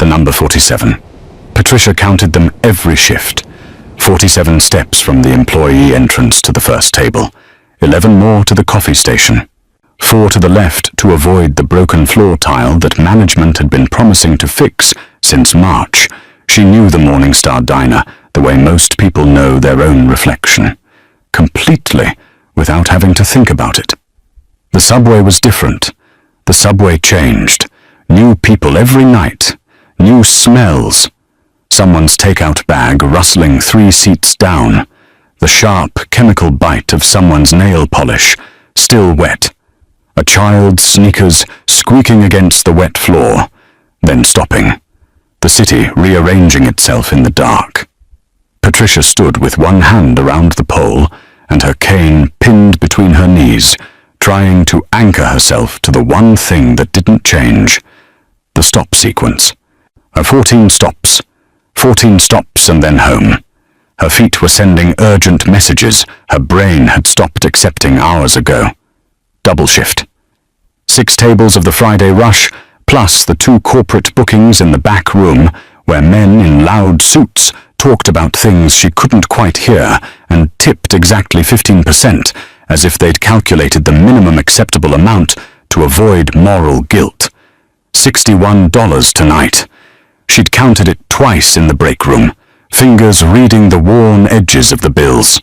number 47. Patricia counted them every shift. 47 steps from the employee entrance to the first table, 11 more to the coffee station, 4 to the left to avoid the broken floor tile that management had been promising to fix since March. She knew the Morningstar diner the way most people know their own reflection, completely without having to think about it. The subway was different. The subway changed. New people every night. New smells. Someone's takeout bag rustling 3 seats down. The sharp chemical bite of someone's nail polish, still wet. A child's sneakers squeaking against the wet floor, then stopping. The city rearranging itself in the dark. Patricia stood with one hand around the pole and her cane pinned between her knees, trying to anchor herself to the one thing that didn't change, the stop sequence. Her 14 stops and then home. Her feet were sending urgent messages her brain had stopped accepting hours ago. Double shift. 6 tables of the Friday rush, plus the 2 corporate bookings in the back room where men in loud suits talked about things she couldn't quite hear and tipped exactly 15%, as if they'd calculated the minimum acceptable amount to avoid moral guilt. $61 tonight. She'd counted it twice in the break room, fingers reading the worn edges of the bills.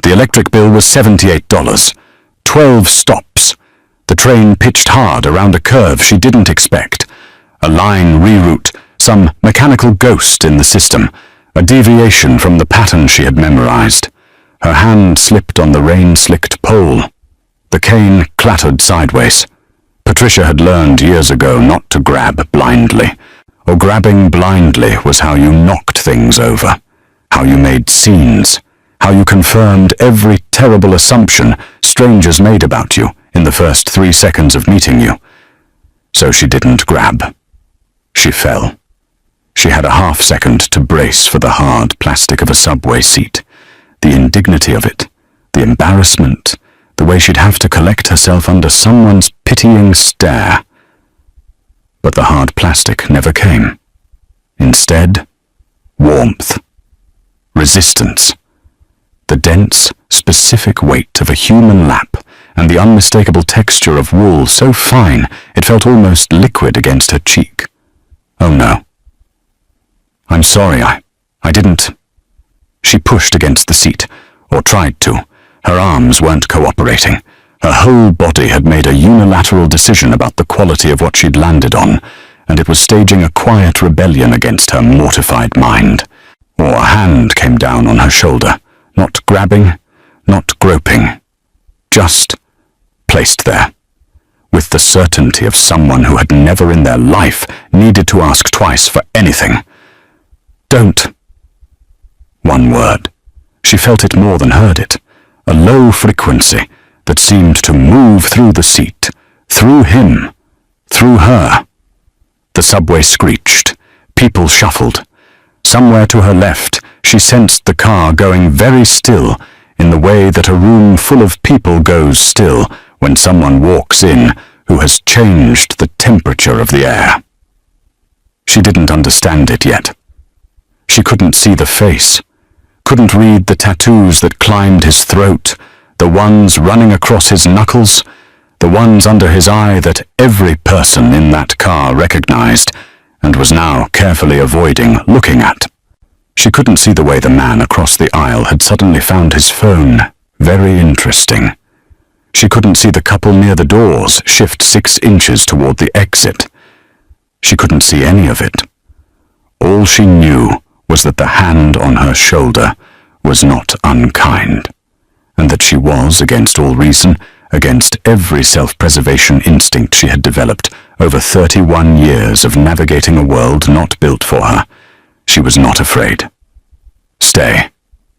The electric bill was $78. 12 stops. The train pitched hard around a curve she didn't expect. A line reroute, some mechanical ghost in the system, a deviation from the pattern she had memorized. Her hand slipped on the rain-slicked pole. The cane clattered sideways. Patricia had learned years ago not to grab blindly. Or grabbing blindly was how you knocked things over, how you made scenes, how you confirmed every terrible assumption strangers made about you in the first 3 seconds of meeting you. So she didn't grab. She fell. She had a half-second to brace for the hard plastic of a subway seat. The indignity of it, the embarrassment, the way she'd have to collect herself under someone's pitying stare. But the hard plastic never came. Instead, warmth, resistance, the dense, specific weight of a human lap, and the unmistakable texture of wool so fine it felt almost liquid against her cheek. Oh no. I'm sorry, I didn't. She pushed against the seat, or tried to. Her arms weren't cooperating. Her whole body had made a unilateral decision about the quality of what she'd landed on, and it was staging a quiet rebellion against her mortified mind. Or a hand came down on her shoulder, not grabbing, not groping, just placed there, with the certainty of someone who had never in their life needed to ask twice for anything. Don't. One word. She felt it more than heard it, a low frequency that seemed to move through the seat, through him, through her. The subway screeched. People shuffled. Somewhere to her left, she sensed the car going very still, in the way that a room full of people goes still when someone walks in who has changed the temperature of the air. She didn't understand it yet. She couldn't see the face, couldn't read the tattoos that climbed his throat, the ones running across his knuckles, the ones under his eye that every person in that car recognized and was now carefully avoiding looking at. She couldn't see the way the man across the aisle had suddenly found his phone very interesting. She couldn't see the couple near the doors shift 6 inches toward the exit. She couldn't see any of it. All she knew was that the hand on her shoulder was not unkind, and that she was, against all reason, against every self-preservation instinct she had developed over 31 years of navigating a world not built for her. She was not afraid. Stay,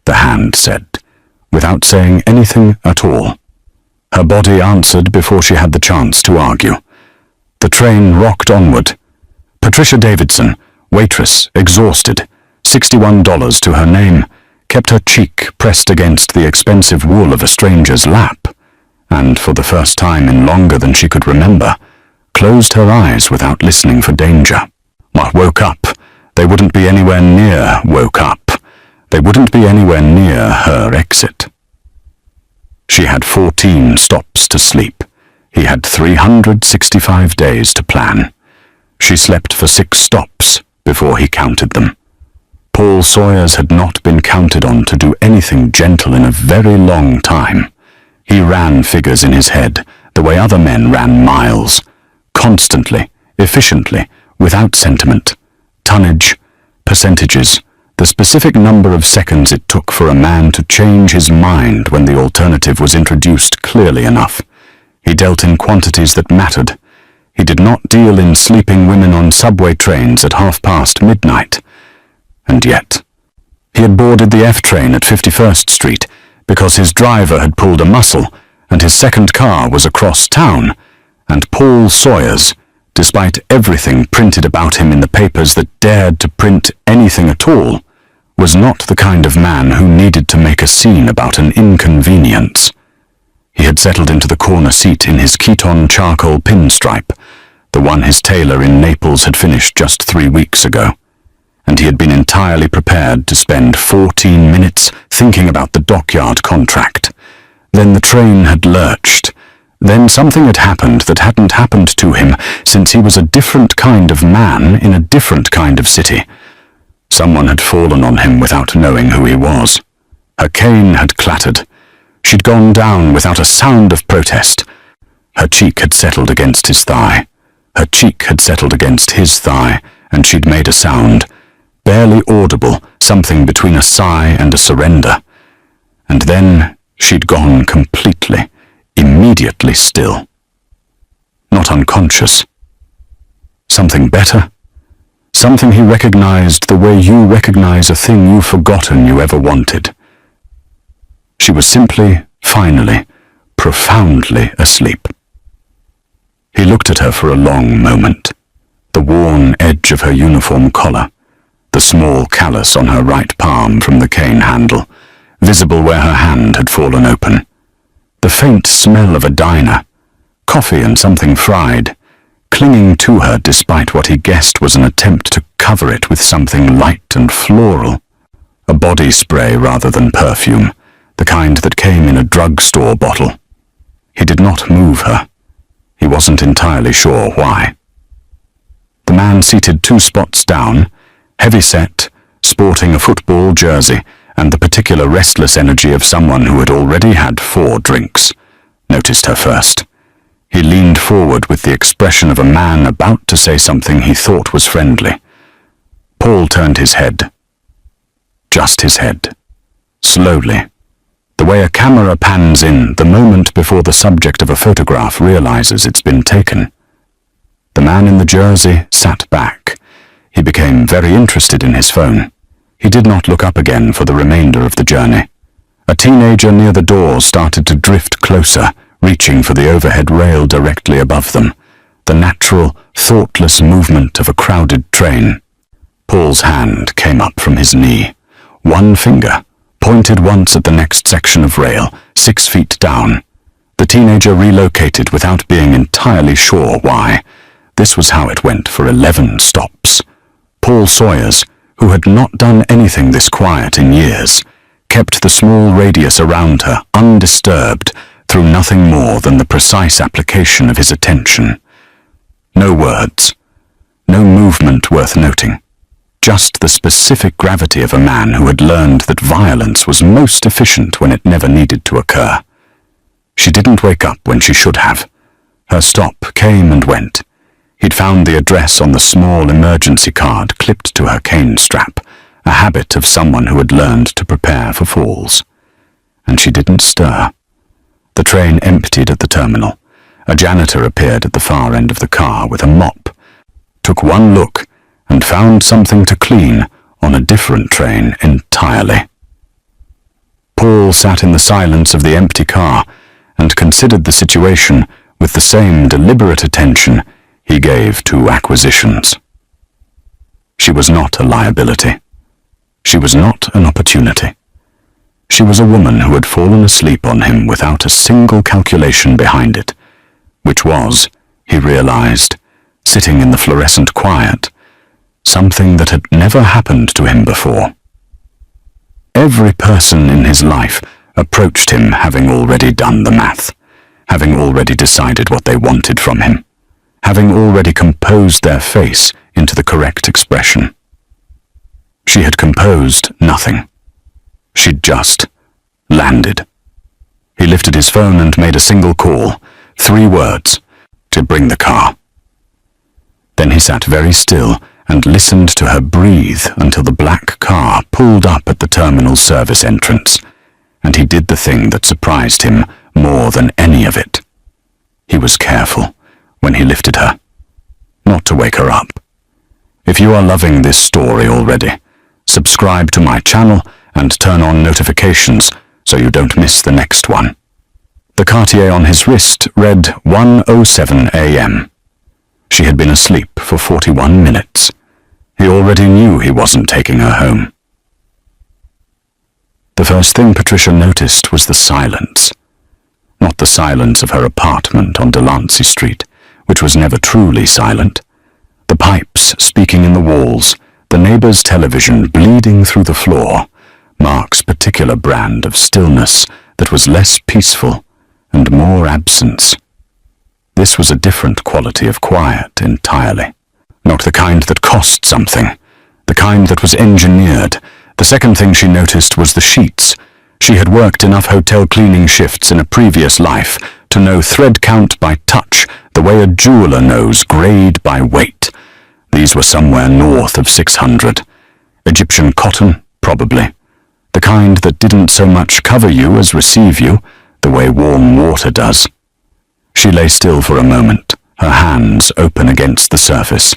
the hand said, without saying anything at all. Her body answered before she had the chance to argue. The train rocked onward. Patricia Davidson, waitress, exhausted, $61 to her name, kept her cheek pressed against the expensive wool of a stranger's lap, and for the first time in longer than she could remember, closed her eyes without listening for danger. I woke up wouldn't be anywhere near woke up. They wouldn't be anywhere near her exit. She had 14 stops to sleep. He had 365 days to plan. She slept for 6 stops before he counted them. Paul Sawyers had not been counted on to do anything gentle in a very long time. He ran figures in his head the way other men ran miles, constantly, efficiently, without sentiment, tonnage, percentages, the specific number of seconds it took for a man to change his mind when the alternative was introduced clearly enough. He dealt in quantities that mattered. He did not deal in sleeping women on subway trains at midnight. And yet, he had boarded the F train at 51st Street because his driver had pulled a muscle and his second car was across town, and Paul Sawyers, despite everything printed about him in the papers that dared to print anything at all, was not the kind of man who needed to make a scene about an inconvenience. He had settled into the corner seat in his Keaton charcoal pinstripe, the one his tailor in Naples had finished just 3 weeks ago, and he had been entirely prepared to spend 14 minutes thinking about the dockyard contract. Then the train had lurched. Then something had happened that hadn't happened to him since he was a different kind of man in a different kind of city. Someone had fallen on him without knowing who he was. Her cane had clattered. She'd gone down without a sound of protest. Her cheek had settled against his thigh. Her cheek had settled against his thigh, and she'd made a sound, barely audible, something between a sigh and a surrender. And then she'd gone completely, immediately still. Not unconscious. Something better. Something he recognized the way you recognize a thing you've forgotten you ever wanted. She was simply, finally, profoundly asleep. He looked at her for a long moment. The worn edge of her uniform collar, the small callus on her right palm from the cane handle, visible where her hand had fallen open. The faint smell of a diner, coffee and something fried, clinging to her despite what he guessed was an attempt to cover it with something light and floral. A body spray rather than perfume, the kind that came in a drugstore bottle. He did not move her. He wasn't entirely sure why. The man seated 2 spots down, heavy-set, sporting a football jersey and the particular restless energy of someone who had already had 4 drinks, noticed her first. He leaned forward with the expression of a man about to say something he thought was friendly. Paul turned his head. Just his head. Slowly. The way a camera pans in the moment before the subject of a photograph realizes it's been taken. The man in the jersey sat back. He became very interested in his phone. He did not look up again for the remainder of the journey. A teenager near the door started to drift closer, reaching for the overhead rail directly above them, the natural, thoughtless movement of a crowded train. Paul's hand came up from his knee. One finger pointed once at the next section of rail, 6 feet down. The teenager relocated without being entirely sure why. This was how it went for 11 stops. Paul Sawyers, who had not done anything this quiet in years, kept the small radius around her undisturbed through nothing more than the precise application of his attention. No words, no movement worth noting, just the specific gravity of a man who had learned that violence was most efficient when it never needed to occur. She didn't wake up when she should have. Her stop came and went. He'd found the address on the small emergency card clipped to her cane strap, a habit of someone who had learned to prepare for falls. And she didn't stir. The train emptied at the terminal. A janitor appeared at the far end of the car with a mop, took one look, and found something to clean on a different train entirely. Paul sat in the silence of the empty car and considered the situation with the same deliberate attention he gave to acquisitions. She was not a liability. She was not an opportunity. She was a woman who had fallen asleep on him without a single calculation behind it, which was, he realized, sitting in the fluorescent quiet, something that had never happened to him before. Every person in his life approached him having already done the math, having already decided what they wanted from him, having already composed their face into the correct expression. She had composed nothing. She'd just landed. He lifted his phone and made a single call, 3 words, to bring the car. Then he sat very still and listened to her breathe until the black car pulled up at the terminal service entrance, and he did the thing that surprised him more than any of it. He was careful when he lifted her, not to wake her up. If you are loving this story already, subscribe to my channel and turn on notifications so you don't miss the next one. The Cartier on his wrist read 1:07 a.m. She had been asleep for 41 minutes. He already knew he wasn't taking her home. The first thing Patricia noticed was the silence. Not the silence of her apartment on Delancey Street, which was never truly silent. The pipes speaking in the walls, the neighbor's television bleeding through the floor, Mark's particular brand of stillness that was less peaceful and more absence. This was a different quality of quiet entirely. Not the kind that cost something, the kind that was engineered. The second thing she noticed was the sheets. She had worked enough hotel cleaning shifts in a previous life to know thread count by touch, the way a jeweler knows grade by weight. These were somewhere north of 600. Egyptian cotton, probably. The kind that didn't so much cover you as receive you, the way warm water does. She lay still for a moment, her hands open against the surface,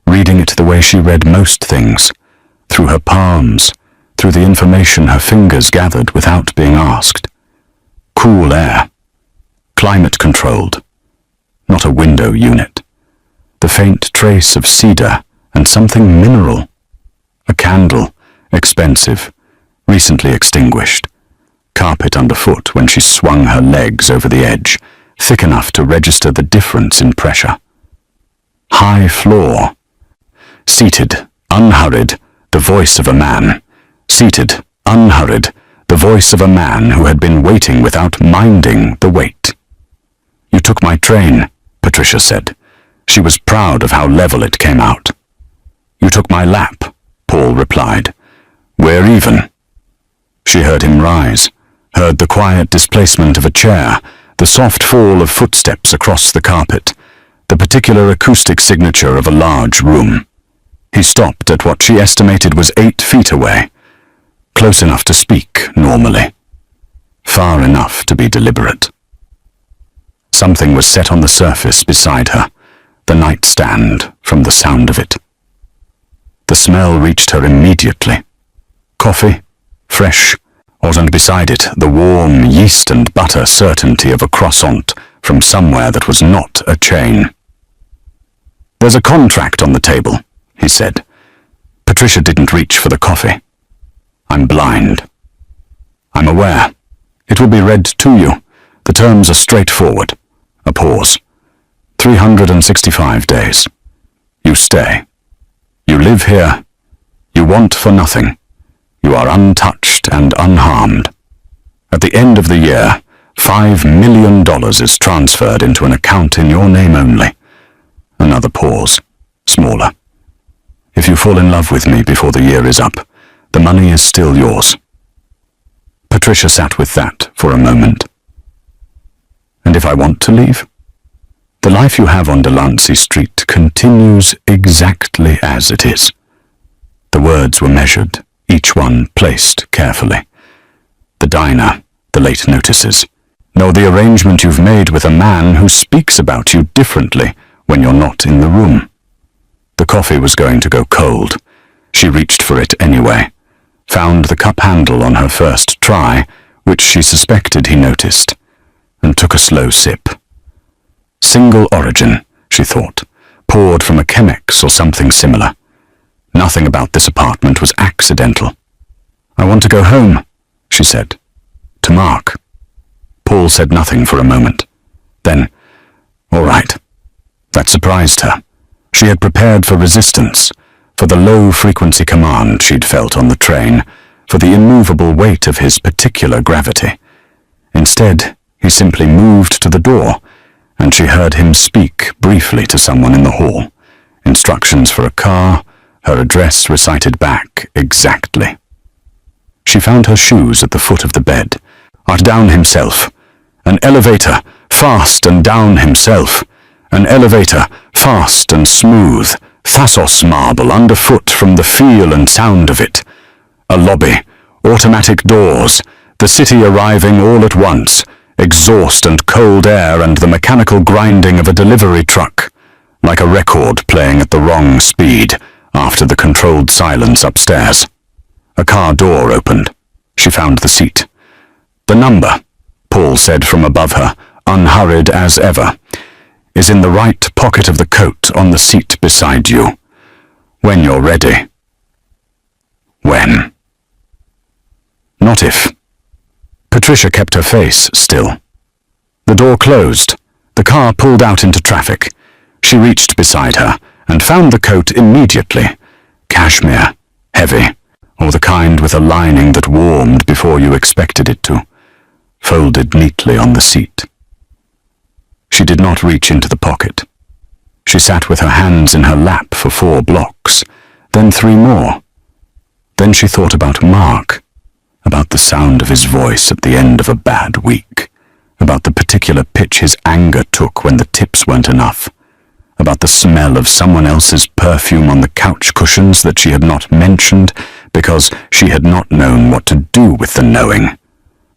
reading it the way she read most things, through her palms, through the information her fingers gathered without being asked. Cool air. Climate-controlled. Not a window unit. The faint trace of cedar and something mineral. A candle, expensive, recently extinguished. Carpet underfoot when she swung her legs over the edge, thick enough to register the difference in pressure. High floor. Seated, unhurried, the voice of a man. Seated, unhurried, the voice of a man who had been waiting without minding the wait. "You took my train," Patricia said. She was proud of how level it came out. "You took my lap," Paul replied. "We're even." She heard him rise, heard the quiet displacement of a chair, the soft fall of footsteps across the carpet, the particular acoustic signature of a large room. He stopped at what she estimated was 8 feet away, close enough to speak normally, far enough to be deliberate. Something was set on the surface beside her, the nightstand from the sound of it. The smell reached her immediately. Coffee, fresh, and beside it the warm yeast and butter certainty of a croissant from somewhere that was not a chain. "There's a contract on the table," he said. Patricia didn't reach for the coffee. "I'm blind." "I'm aware. It will be read to you. The terms are straightforward." A pause. 365 days. You stay. You live here. You want for nothing. You are untouched and unharmed. At the end of the year, $5 million is transferred into an account in your name only. Another pause, smaller. If you fall in love with me before the year is up, the money is still yours. Patricia sat with that for a moment. And if I want to leave? The life you have on Delancey Street continues exactly as it is. The words were measured, each one placed carefully. The diner, the late notices, nor the arrangement you've made with a man who speaks about you differently when you're not in the room. The coffee was going to go cold. She reached for it anyway, found the cup handle on her first try, which she suspected he noticed, and took a slow sip. Single origin, she thought, poured from a Chemex or something similar. Nothing about this apartment was accidental. "I want to go home," she said. "To Mark." Paul said nothing for a moment. Then, "All right." That surprised her. She had prepared for resistance, for the low-frequency command she'd felt on the train, for the immovable weight of his particular gravity. Instead, he simply moved to the door, and she heard him speak briefly to someone in the hall. Instructions for a car, her address recited back exactly. She found her shoes at the foot of the bed. Art down himself. An elevator, fast and down himself. An elevator, fast and smooth, Thasos marble underfoot from the feel and sound of it. A lobby, automatic doors, the city arriving all at once, exhaust and cold air and the mechanical grinding of a delivery truck, like a record playing at the wrong speed after the controlled silence upstairs. A car door opened. She found the seat. The number, Paul said from above her, unhurried as ever, is in the right pocket of the coat on the seat beside you. When you're ready. When? Not if. Patricia kept her face still. The door closed. The car pulled out into traffic. She reached beside her and found the coat immediately. Cashmere, heavy, or the kind with a lining that warmed before you expected it to, folded neatly on the seat. She did not reach into the pocket. She sat with her hands in her lap for 4 blocks, then 3 more. Then she thought about Mark, about the sound of his voice at the end of a bad week, about the particular pitch his anger took when the tips weren't enough, about the smell of someone else's perfume on the couch cushions that she had not mentioned because she had not known what to do with the knowing.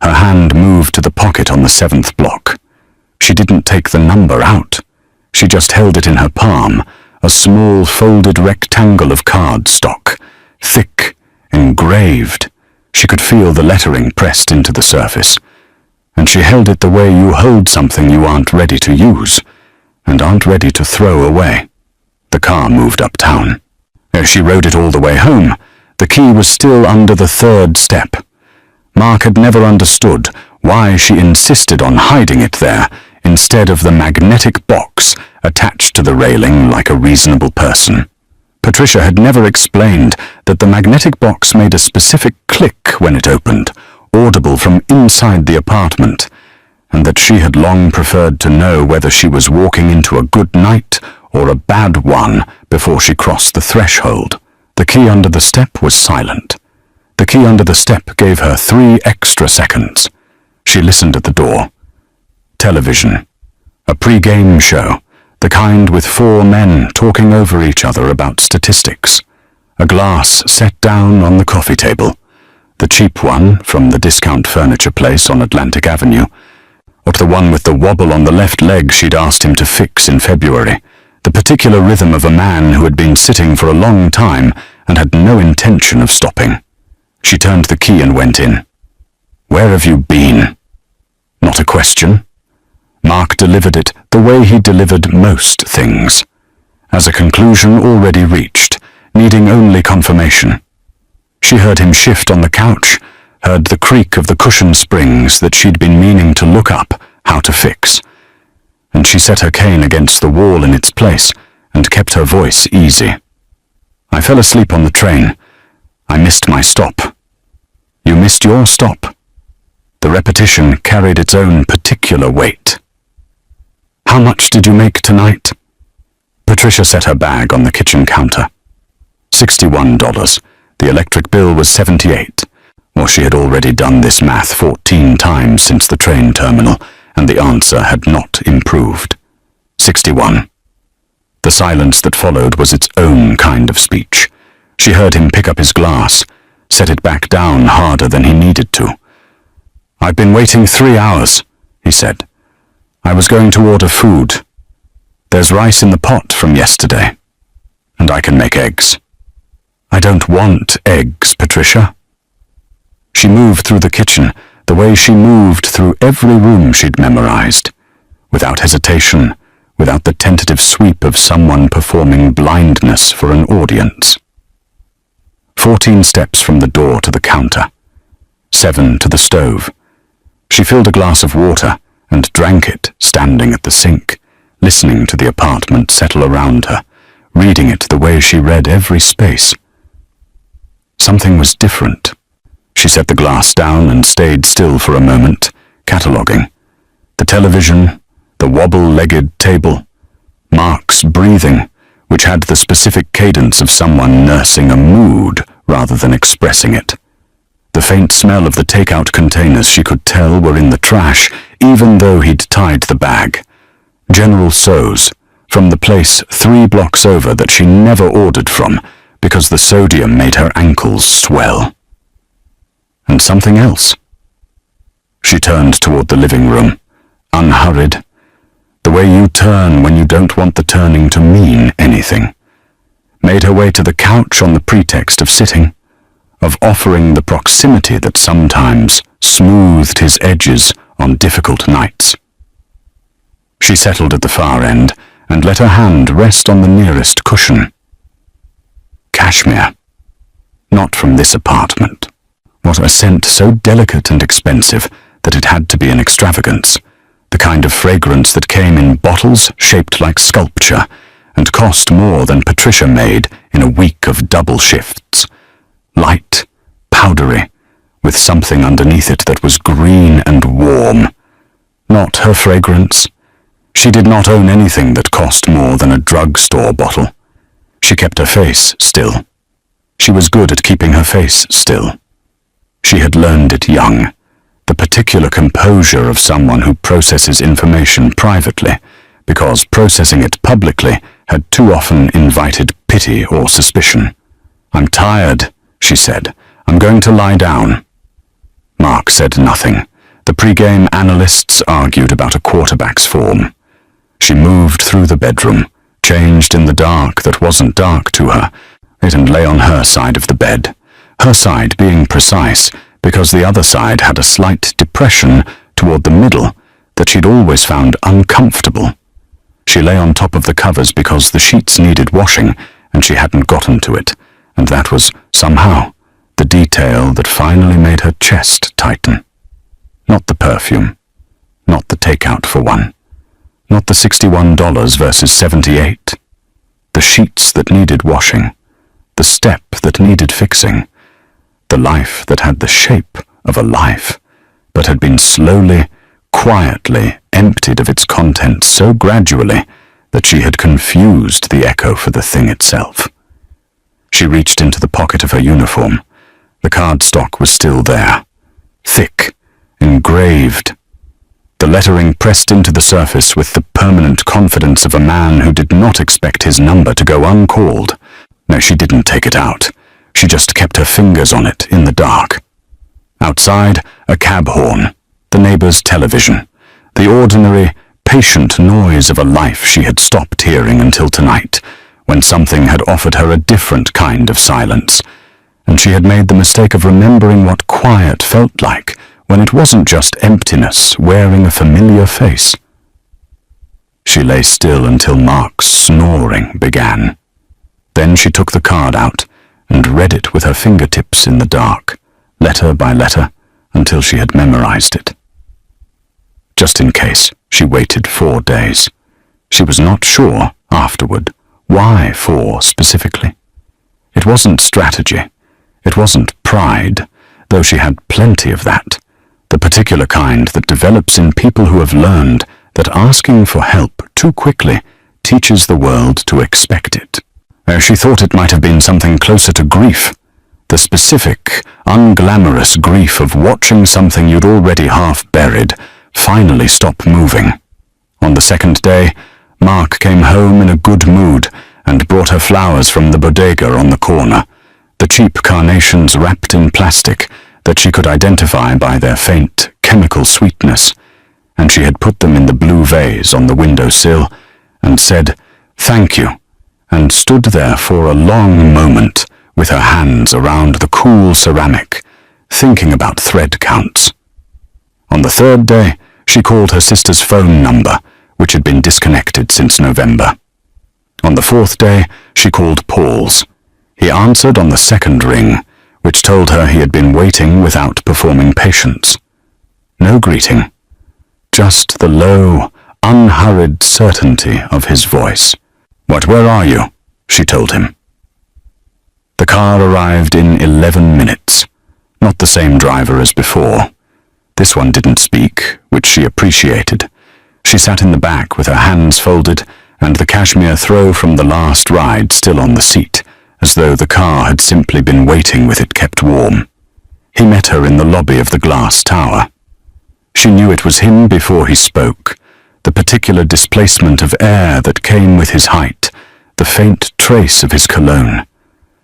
Her hand moved to the pocket on the 7th block. She didn't take the number out. She just held it in her palm, a small folded rectangle of cardstock, thick, engraved. She could feel the lettering pressed into the surface, and she held it the way you hold something you aren't ready to use and aren't ready to throw away. The car moved uptown. As she rode it all the way home, the key was still under the 3rd step. Mark had never understood why she insisted on hiding it there instead of the magnetic box attached to the railing like a reasonable person. Patricia had never explained that the magnetic box made a specific click when it opened, audible from inside the apartment, and that she had long preferred to know whether she was walking into a good night or a bad one before she crossed the threshold. The key under the step was silent. The key under the step gave her 3 extra seconds. She listened at the door. Television. A pre-game show, the kind with 4 men talking over each other about statistics. A glass set down on the coffee table. The cheap one from the discount furniture place on Atlantic Avenue, or the one with the wobble on the left leg she'd asked him to fix in February. The particular rhythm of a man who had been sitting for a long time and had no intention of stopping. She turned the key and went in. Where have you been? Not a question. Mark delivered it the way he delivered most things, as a conclusion already reached, needing only confirmation. She heard him shift on the couch, heard the creak of the cushion springs that she'd been meaning to look up how to fix, and she set her cane against the wall in its place and kept her voice easy. I fell asleep on the train. I missed my stop. You missed your stop. The repetition carried its own particular weight. How much did you make tonight? Patricia set her bag on the kitchen counter. $61. The electric bill was $78. Or she had already done this math 14 times since the train terminal, and the answer had not improved. 61. The silence that followed was its own kind of speech. She heard him pick up his glass, set it back down harder than he needed to. I've been waiting 3 hours, he said. I was going to order food. There's rice in the pot from yesterday, and I can make eggs. I don't want eggs, Patricia. She moved through the kitchen the way she moved through every room she'd memorized, without hesitation, without the tentative sweep of someone performing blindness for an audience. 14 steps from the door to the counter, 7 to the stove. She filled a glass of water and drank it standing at the sink, listening to the apartment settle around her, reading it the way she read every space. Something was different. She set the glass down and stayed still for a moment, cataloguing. The television, the wobble-legged table, Mark's breathing, which had the specific cadence of someone nursing a mood rather than expressing it. The faint smell of the takeout containers she could tell were in the trash, even though he'd tied the bag. General Tso's, from the place 3 blocks over that she never ordered from because the sodium made her ankles swell. And something else. She turned toward the living room, unhurried, the way you turn when you don't want the turning to mean anything. Made her way to the couch on the pretext of sitting, of offering the proximity that sometimes smoothed his edges on difficult nights. She settled at the far end and let her hand rest on the nearest cushion. Cashmere. Not from this apartment. What a scent so delicate and expensive that it had to be an extravagance. The kind of fragrance that came in bottles shaped like sculpture and cost more than Patricia made in a week of double shifts. Light, powdery, with something underneath it that was green and warm. Not her fragrance. She did not own anything that cost more than a drugstore bottle. She kept her face still. She was good at keeping her face still. She had learned it young, the particular composure of someone who processes information privately, because processing it publicly had too often invited pity or suspicion. "I'm tired," she said. "I'm going to lie down." Mark said nothing. The pre-game analysts argued about a quarterback's form. She moved through the bedroom, changed in the dark that wasn't dark to her, and lay on her side of the bed, her side being precise because the other side had a slight depression toward the middle that she'd always found uncomfortable. She lay on top of the covers because the sheets needed washing and she hadn't gotten to it, and that was, somehow, the detail that finally made her chest tighten. Not the perfume, not the takeout for one, not the $61 versus $78. The sheets that needed washing, the step that needed fixing, the life that had the shape of a life, but had been slowly, quietly emptied of its contents so gradually that she had confused the echo for the thing itself. She reached into the pocket of her uniform. The cardstock was still there, thick, engraved, the lettering pressed into the surface with the permanent confidence of a man who did not expect his number to go uncalled. No, she didn't take it out. She just kept her fingers on it in the dark. Outside, a cab horn, the neighbor's television, the ordinary, patient noise of a life she had stopped hearing until tonight, when something had offered her a different kind of silence, and she had made the mistake of remembering what quiet felt like when it wasn't just emptiness wearing a familiar face. She lay still until Mark's snoring began. Then she took the card out and read it with her fingertips in the dark, letter by letter, until she had memorized it. Just in case, she waited 4 days. She was not sure, afterward, why 4 specifically. It wasn't strategy. It wasn't pride, though she had plenty of that, the particular kind that develops in people who have learned that asking for help too quickly teaches the world to expect it. She thought it might have been something closer to grief, the specific, unglamorous grief of watching something you'd already half buried finally stop moving. On the second day, Mark came home in a good mood and brought her flowers from the bodega on the corner, the cheap carnations wrapped in plastic that she could identify by their faint chemical sweetness, and she had put them in the blue vase on the windowsill and said, "Thank you," and stood there for a long moment with her hands around the cool ceramic, thinking about thread counts. On the third day, she called her sister's phone number, which had been disconnected since November. On the fourth day, she called Paul's. He answered on the second ring, which told her he had been waiting without performing patience. No greeting, just the low, unhurried certainty of his voice. "What, where are you?" she told him. The car arrived in 11 minutes. Not the same driver as before. This one didn't speak, which she appreciated. She sat in the back with her hands folded and the cashmere throw from the last ride still on the seat, as though the car had simply been waiting with it kept warm. He met her in the lobby of the glass tower. She knew it was him before he spoke, the particular displacement of air that came with his height, the faint trace of his cologne,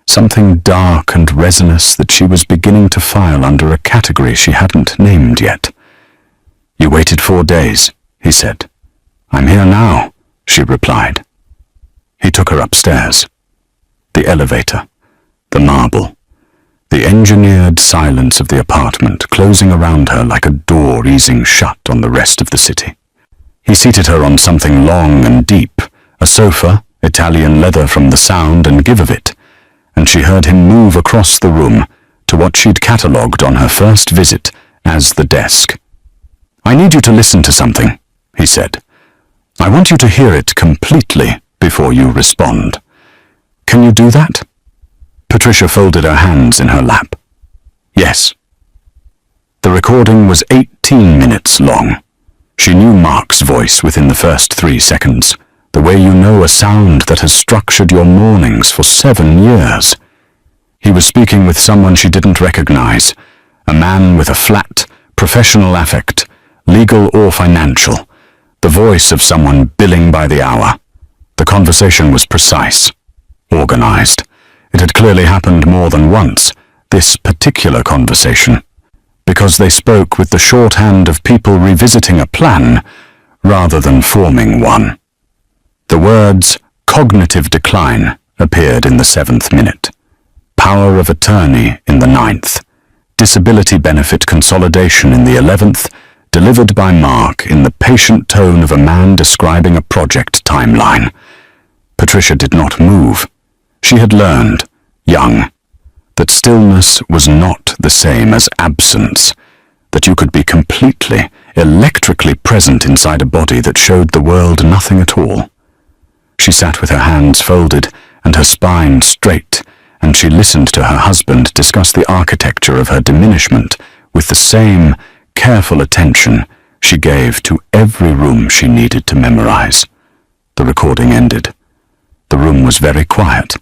something dark and resinous that she was beginning to file under a category she hadn't named yet. "You waited 4 days," he said. "I'm here now," she replied. He took her upstairs. The elevator, the marble, the engineered silence of the apartment closing around her like a door easing shut on the rest of the city. He seated her on something long and deep, a sofa, Italian leather from the sound and give of it, and she heard him move across the room to what she'd catalogued on her first visit as the desk. "I need you to listen to something," he said. "I want you to hear it completely before you respond. Can you do that?" Patricia folded her hands in her lap. "Yes." The recording was 18 minutes long. She knew Mark's voice within the first 3 seconds, the way you know a sound that has structured your mornings for 7 years. He was speaking with someone she didn't recognize, a man with a flat, professional affect, legal or financial, the voice of someone billing by the hour. The conversation was precise, organized. It had clearly happened more than once, this particular conversation, because they spoke with the shorthand of people revisiting a plan rather than forming one. The words cognitive decline appeared in the 7th minute, power of attorney in the 9th, disability benefit consolidation in the 11th, delivered by Mark in the patient tone of a man describing a project timeline. Patricia did not move. She had learned, young, that stillness was not the same as absence, that you could be completely, electrically present inside a body that showed the world nothing at all. She sat with her hands folded and her spine straight, and she listened to her husband discuss the architecture of her diminishment with the same careful attention she gave to every room she needed to memorize. The recording ended. The room was very quiet.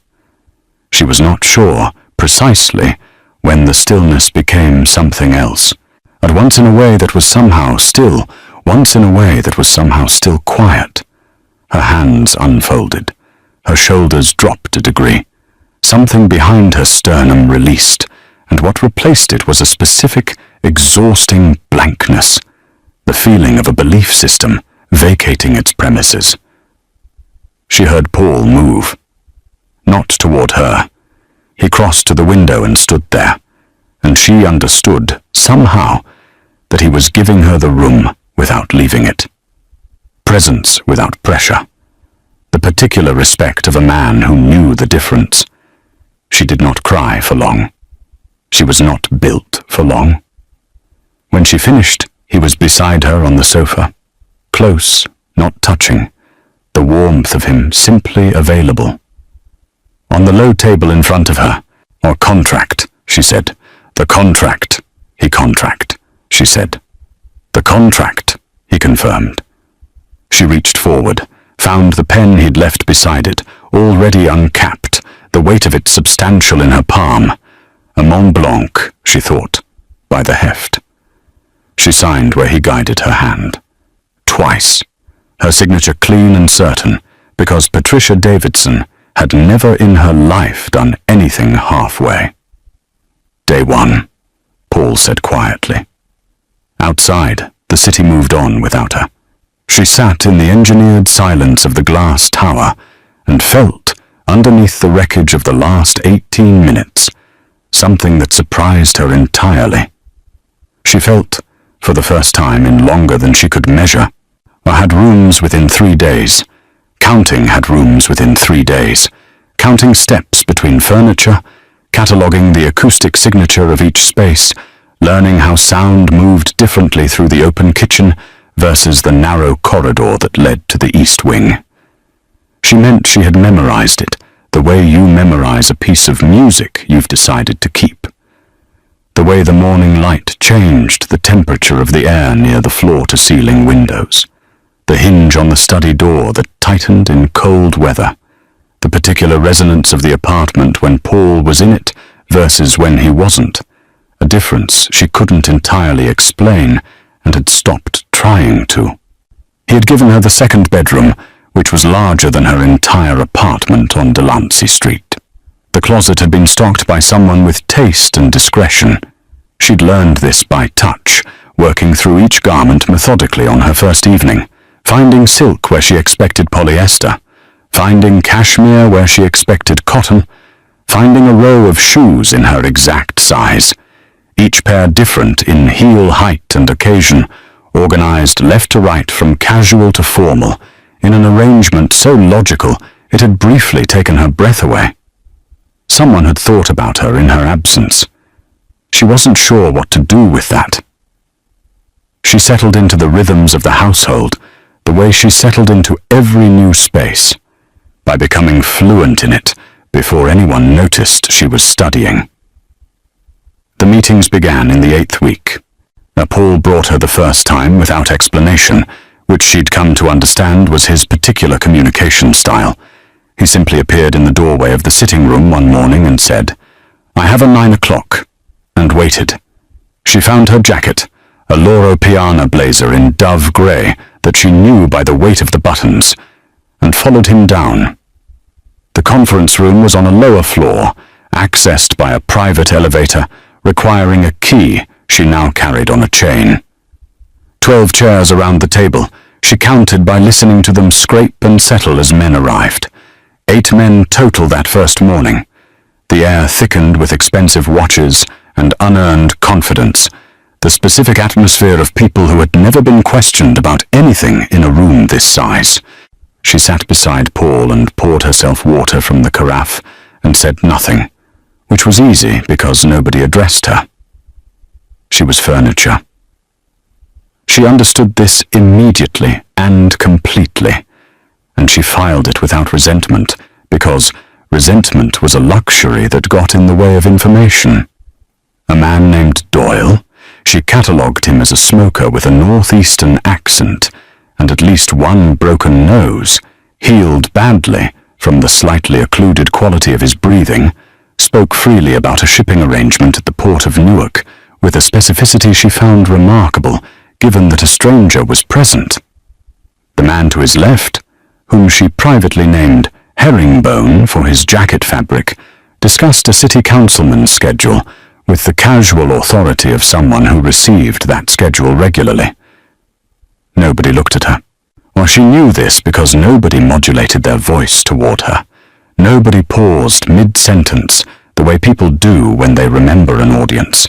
She was not sure, precisely, when the stillness became something else, at once in a way that was somehow still, once in a way that was somehow still quiet. Her hands unfolded. Her shoulders dropped a degree. Something behind her sternum released, and what replaced it was a specific, exhausting blankness, the feeling of a belief system vacating its premises. She heard Paul move. Not toward her. He crossed to the window and stood there, and she understood, somehow, that he was giving her the room without leaving it. Presence without pressure. The particular respect of a man who knew the difference. She did not cry for long. She was not built for long. When she finished, he was beside her on the sofa, close, not touching, the warmth of him simply available. On the low table in front of her, "Or contract," she said. "The contract." "He contract," she said. "The contract," he confirmed. She reached forward, found the pen he'd left beside it, already uncapped, the weight of it substantial in her palm. A Mont Blanc, she thought, by the heft. She signed where he guided her hand. Twice, her signature clean and certain, because Patricia Davidson had never in her life done anything halfway. "Day 1, Paul said quietly. Outside, the city moved on without her. She sat in the engineered silence of the glass tower and felt, underneath the wreckage of the last 18 minutes, something that surprised her entirely. She felt, for the first time in longer than she could measure, or had rooms within 3 days. Counting had rooms within 3 days, counting steps between furniture, cataloguing the acoustic signature of each space, learning how sound moved differently through the open kitchen versus the narrow corridor that led to the east wing. She meant she had memorized it, the way you memorize a piece of music you've decided to keep. The way the morning light changed the temperature of the air near the floor-to-ceiling windows. The hinge on the study door that tightened in cold weather. The particular resonance of the apartment when Paul was in it versus when he wasn't. A difference she couldn't entirely explain and had stopped trying to. He had given her the second bedroom, which was larger than her entire apartment on Delancey Street. The closet had been stocked by someone with taste and discretion. She'd learned this by touch, working through each garment methodically on her first evening, finding silk where she expected polyester, finding cashmere where she expected cotton, finding a row of shoes in her exact size, each pair different in heel height and occasion, organized left to right from casual to formal, in an arrangement so logical it had briefly taken her breath away. Someone had thought about her in her absence. She wasn't sure what to do with that. She settled into the rhythms of the household, the way she settled into every new space, by becoming fluent in it before anyone noticed she was studying. The meetings began in the 8th week. Paul brought her the first time without explanation, which she'd come to understand was his particular communication style. He simply appeared in the doorway of the sitting room one morning and said, "I have a 9 o'clock," and waited. She found her jacket, a Loro Piana blazer in dove grey that she knew by the weight of the buttons, and followed him down. The conference room was on a lower floor, accessed by a private elevator, requiring a key she now carried on a chain. 12 chairs around the table, she counted by listening to them scrape and settle as men arrived. 8 men total that first morning. The air thickened with expensive watches and unearned confidence, the specific atmosphere of people who had never been questioned about anything in a room this size. She sat beside Paul and poured herself water from the carafe and said nothing, which was easy because nobody addressed her. She was furniture. She understood this immediately and completely, and she filed it without resentment, because resentment was a luxury that got in the way of information. A man named Doyle, she catalogued him as a smoker with a northeastern accent and at least one broken nose, healed badly from the slightly occluded quality of his breathing, spoke freely about a shipping arrangement at the port of Newark with a specificity she found remarkable, given that a stranger was present. The man to his left, whom she privately named Herringbone for his jacket fabric, discussed a city councilman's schedule with the casual authority of someone who received that schedule regularly. Nobody looked at her. Well, she knew this because nobody modulated their voice toward her. Nobody paused mid-sentence the way people do when they remember an audience.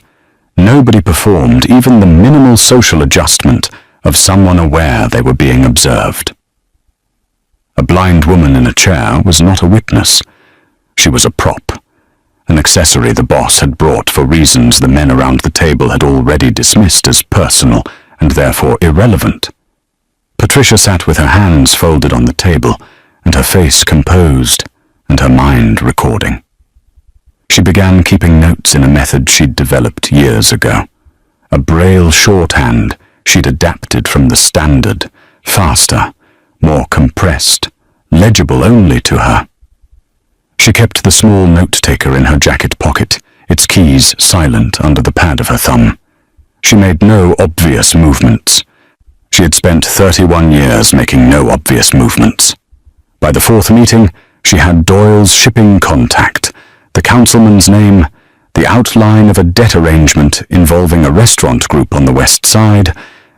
Nobody performed even the minimal social adjustment of someone aware they were being observed. A blind woman in a chair was not a witness. She was a prop, an accessory the boss had brought for reasons the men around the table had already dismissed as personal and therefore irrelevant. Patricia sat with her hands folded on the table and her face composed and her mind recording. She began keeping notes in a method she'd developed years ago, a Braille shorthand she'd adapted from the standard, faster, more compressed, legible only to her. She kept the small note-taker in her jacket pocket, its keys silent under the pad of her thumb. She made no obvious movements. She had spent 31 years making no obvious movements. By the 4th meeting, she had Doyle's shipping contact, the councilman's name, the outline of a debt arrangement involving a restaurant group on the west side,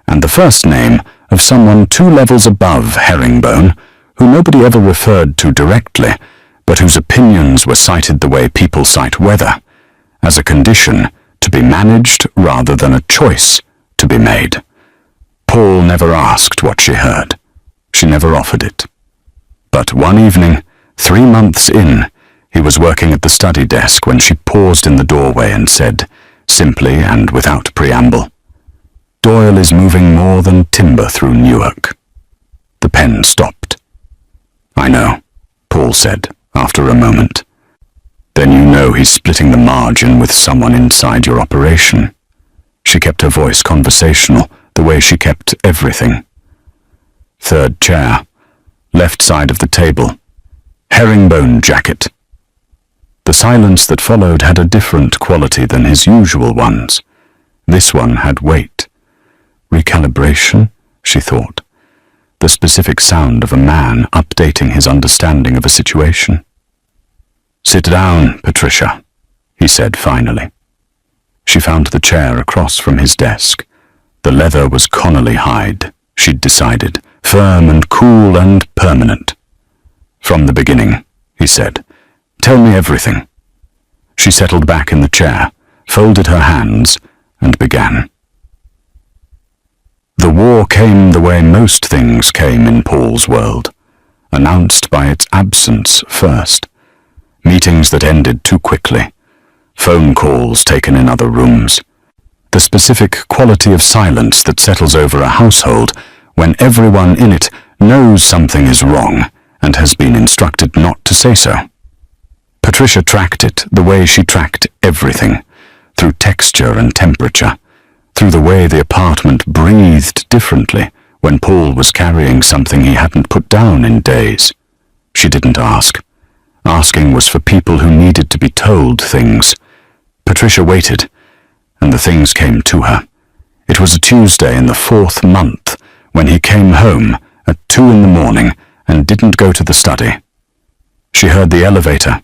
and the first name of someone 2 levels above Herringbone, who nobody ever referred to directly, but whose opinions were cited the way people cite weather, as a condition to be managed rather than a choice to be made. Paul never asked what she heard. She never offered it. But one evening, 3 months in, he was working at the study desk when she paused in the doorway and said, simply and without preamble, "Doyle is moving more than timber through Newark." The pen stopped. "I know," Paul said, after a moment. Then you know he's splitting the margin with someone inside your operation. She kept her voice conversational, the way she kept everything. Third chair, left side of the table, herringbone jacket. The silence that followed had a different quality than his usual ones. This one had weight. Recalibration, she thought. The specific sound of a man updating his understanding of a situation. "Sit down, Patricia," he said finally. She found the chair across from his desk. The leather was Connolly hide, she'd decided, firm and cool and permanent. "From the beginning," he said. "Tell me everything." She settled back in the chair, folded her hands, and began. The war came the way most things came in Paul's world, announced by its absence first. Meetings that ended too quickly, phone calls taken in other rooms, the specific quality of silence that settles over a household when everyone in it knows something is wrong and has been instructed not to say so. Patricia tracked it the way she tracked everything, through texture and temperature, through the way the apartment breathed differently when Paul was carrying something he hadn't put down in days. She didn't ask. Asking was for people who needed to be told things. Patricia waited, and the things came to her. It was a Tuesday in the 4th month when he came home at 2 in the morning and didn't go to the study. She heard the elevator,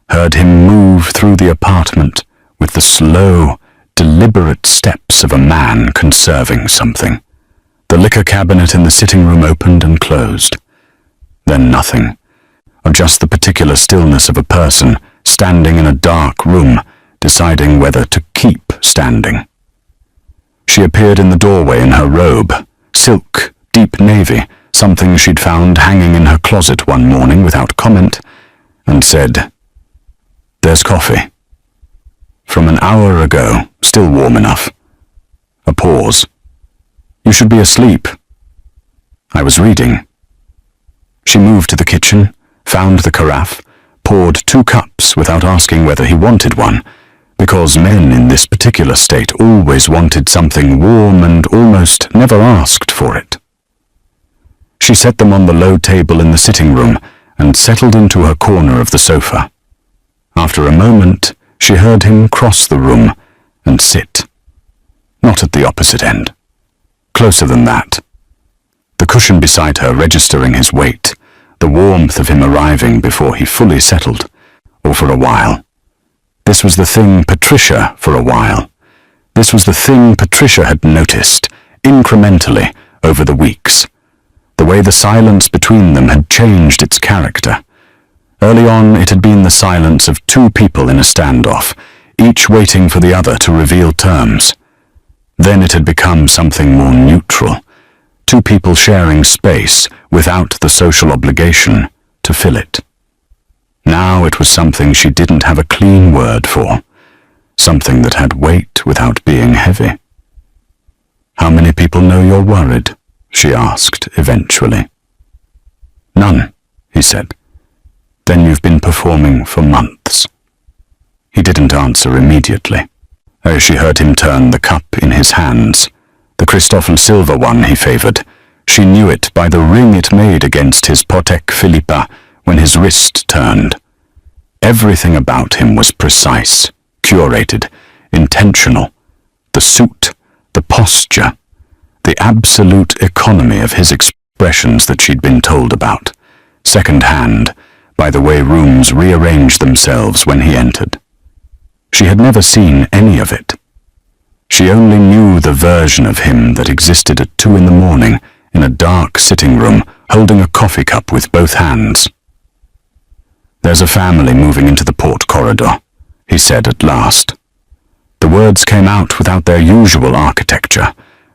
heard him move through the apartment with the slow, deliberate steps of a man conserving something. The liquor cabinet in the sitting room opened and closed. Then nothing, or just the particular stillness of a person standing in a dark room, deciding whether to keep standing. She appeared in the doorway in her robe, silk, deep navy, something she'd found hanging in her closet one morning without comment, and said, "There's coffee." From an hour ago, still warm enough. A pause. "You should be asleep." "I was reading." She moved to the kitchen, found the carafe, poured 2 cups without asking whether he wanted one, because men in this particular state always wanted something warm and almost never asked for it. She set them on the low table in the sitting room and settled into her corner of the sofa. After a moment, she heard him cross the room and sit. Not at the opposite end. Closer than that. The cushion beside her registering his weight, the warmth of him arriving before he fully settled, or for a while. This was the thing Patricia for a while. This was the thing Patricia had noticed, incrementally, over the weeks. The way the silence between them had changed its character. Early on, it had been the silence of 2 people in a standoff, each waiting for the other to reveal terms. Then it had become something more neutral, 2 people sharing space without the social obligation to fill it. Now it was something she didn't have a clean word for, something that had weight without being heavy. "How many people know you're worried?" she asked eventually. "None," he said. "Then you've been performing for months." He didn't answer immediately. As she heard him turn the cup in his hands, the Christoffel silver one he favoured, she knew it by the ring it made against his Patek Philippa when his wrist turned. Everything about him was precise, curated, intentional. The suit, the posture, the absolute economy of his expressions that she'd been told about, second-hand, by the way rooms rearranged themselves when he entered. She had never seen any of it. She only knew the version of him that existed at 2 in the morning in a dark sitting room, holding a coffee cup with both hands. "There's a family moving into the port corridor," he said at last. The words came out without their usual architecture,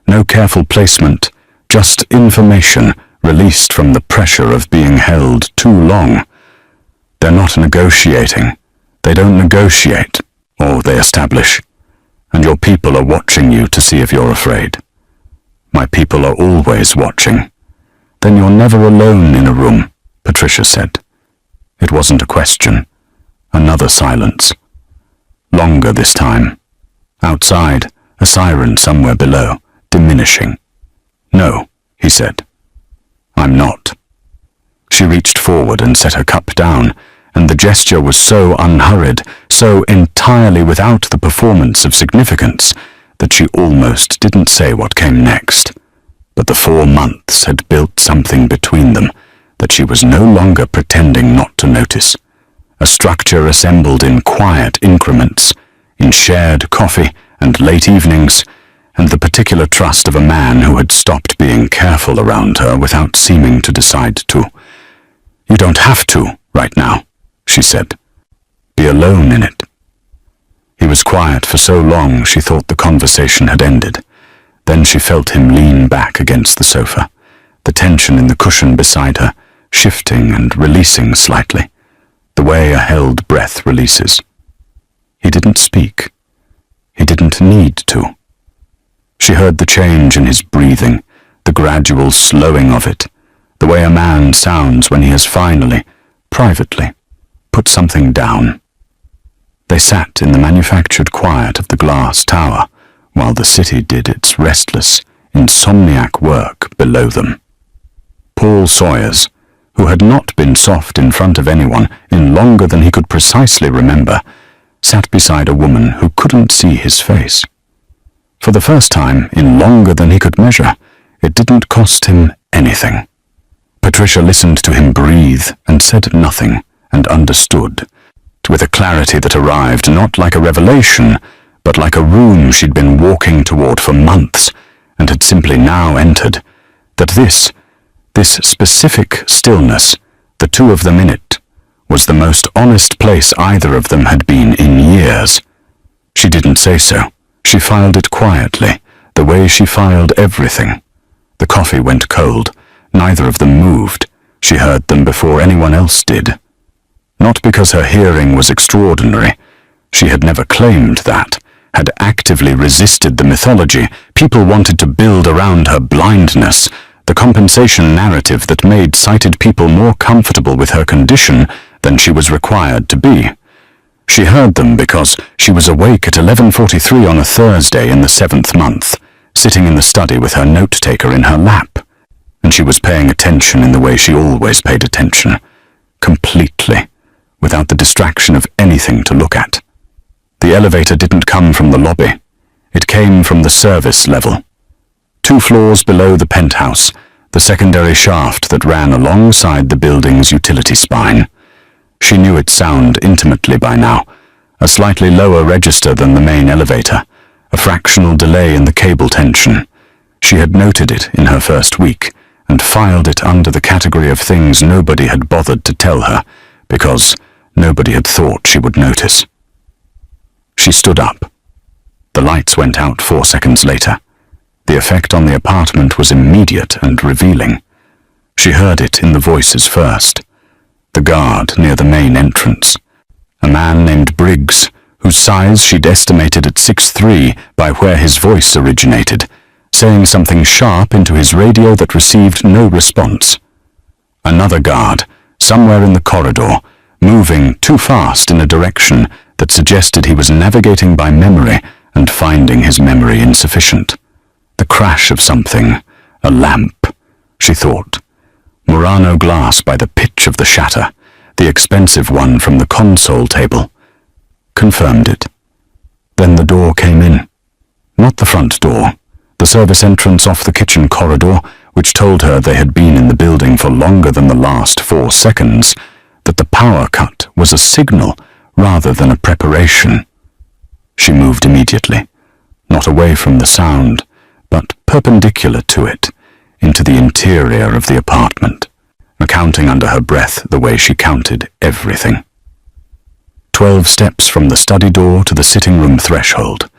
no careful placement, just information released from the pressure of being held too long. "They're not negotiating. They don't negotiate, or they establish. And your people are watching you to see if you're afraid." "My people are always watching." "Then you're never alone in a room," Patricia said. It wasn't a question. Another silence. Longer this time. Outside, a siren somewhere below, diminishing. "No," he said. "I'm not." She reached forward and set her cup down, and the gesture was so unhurried, so entirely without the performance of significance, that she almost didn't say what came next. But the 4 months had built something between them that she was no longer pretending not to notice. A structure assembled in quiet increments, in shared coffee and late evenings, and the particular trust of a man who had stopped being careful around her without seeming to decide to. "You don't have to, right now," she said. "Be alone in it." He was quiet for so long she thought the conversation had ended. Then she felt him lean back against the sofa, the tension in the cushion beside her, shifting and releasing slightly, the way a held breath releases. He didn't speak. He didn't need to. She heard the change in his breathing, the gradual slowing of it, the way a man sounds when he has finally, privately, put something down. They sat in the manufactured quiet of the glass tower, while the city did its restless, insomniac work below them. Paul Sawyers, who had not been soft in front of anyone in longer than he could precisely remember, sat beside a woman who couldn't see his face. For the first time in longer than he could measure, it didn't cost him anything. Patricia listened to him breathe and said nothing, and understood, with a clarity that arrived not like a revelation, but like a room she'd been walking toward for months, and had simply now entered, that this specific stillness, the two of them in it, was the most honest place either of them had been in years. She didn't say so. She filed it quietly, the way she filed everything. The coffee went cold. Neither of them moved. She heard them before anyone else did. Not because her hearing was extraordinary. She had never claimed that, had actively resisted the mythology people wanted to build around her blindness, the compensation narrative that made sighted people more comfortable with her condition than she was required to be. She heard them because she was awake at 11:43 on a Thursday in the 7th month, sitting in the study with her note-taker in her lap, and she was paying attention in the way she always paid attention, completely, without the distraction of anything to look at. The elevator didn't come from the lobby. It came from the service level. 2 floors below the penthouse, the secondary shaft that ran alongside the building's utility spine. She knew its sound intimately by now, a slightly lower register than the main elevator, a fractional delay in the cable tension. She had noted it in her first week, and filed it under the category of things nobody had bothered to tell her, because nobody had thought she would notice. She stood up. The lights went out 4 seconds later. The effect on the apartment was immediate and revealing. She heard it in the voices first. The guard near the main entrance. A man named Briggs, whose size she'd estimated at 6'3" by where his voice originated, saying something sharp into his radio that received no response. Another guard, somewhere in the corridor, moving too fast in a direction that suggested he was navigating by memory and finding his memory insufficient. The crash of something, a lamp, she thought. Murano glass by the pitch of the shatter, the expensive one from the console table. Confirmed it. Then the door came in. Not the front door, the service entrance off the kitchen corridor, which told her they had been in the building for longer than the last 4 seconds, that the power cut was a signal rather than a preparation. She moved immediately, not away from the sound, but perpendicular to it, into the interior of the apartment, counting under her breath the way she counted everything. 12 steps from the study door to the sitting room threshold.